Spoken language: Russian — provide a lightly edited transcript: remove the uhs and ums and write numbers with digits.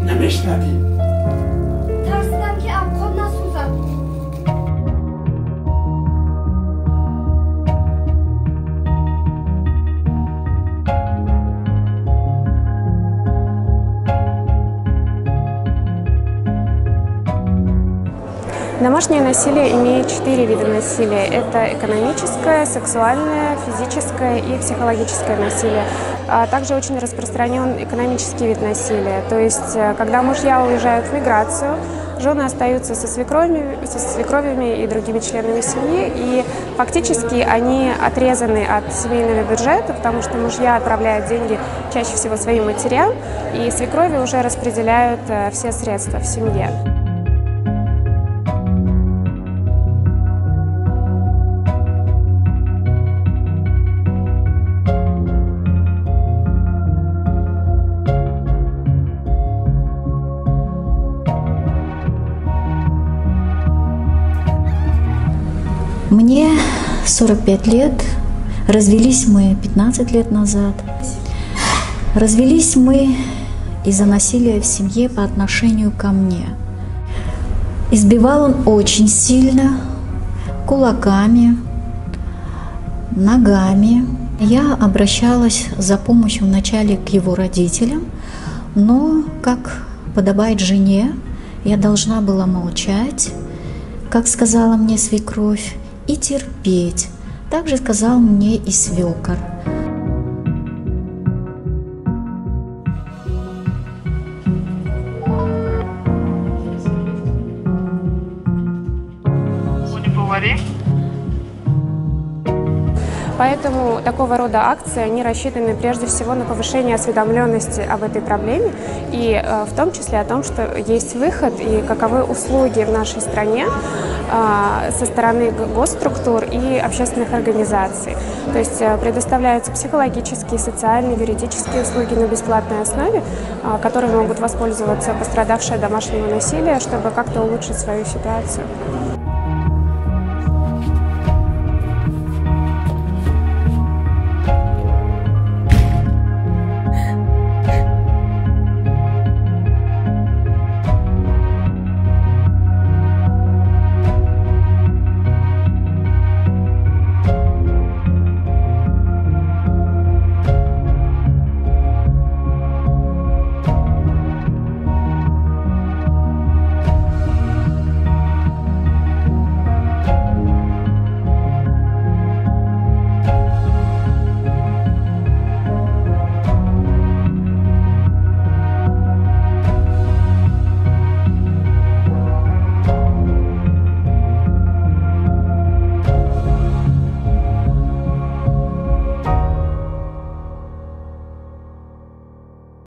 نمیشنوی. ترسیدم که ابخود نسوزم. Домашнее насилие имеет 4 вида насилия. Это экономическое, сексуальное, физическое и психологическое насилие. Также очень распространен экономический вид насилия. То есть, когда мужья уезжают в миграцию, жены остаются со свекровями и другими членами семьи, и фактически они отрезаны от семейного бюджета, потому что мужья отправляют деньги чаще всего своим матерям, и свекрови уже распределяют все средства в семье. Мне 45 лет, развелись мы 15 лет назад. Развелись мы из-за насилия в семье по отношению ко мне. Избивал он очень сильно, кулаками, ногами. Я обращалась за помощью вначале к его родителям, но, как подобает жене, я должна была молчать, как сказала мне свекровь, и терпеть. Также сказал мне и свекор. Поэтому такого рода акции, они рассчитаны прежде всего на повышение осведомленности об этой проблеме и в том числе о том, что есть выход и каковы услуги в нашей стране со стороны госструктур и общественных организаций. То есть предоставляются психологические, социальные, юридические услуги на бесплатной основе, которыми могут воспользоваться пострадавшие от домашнего насилия, чтобы как-то улучшить свою ситуацию.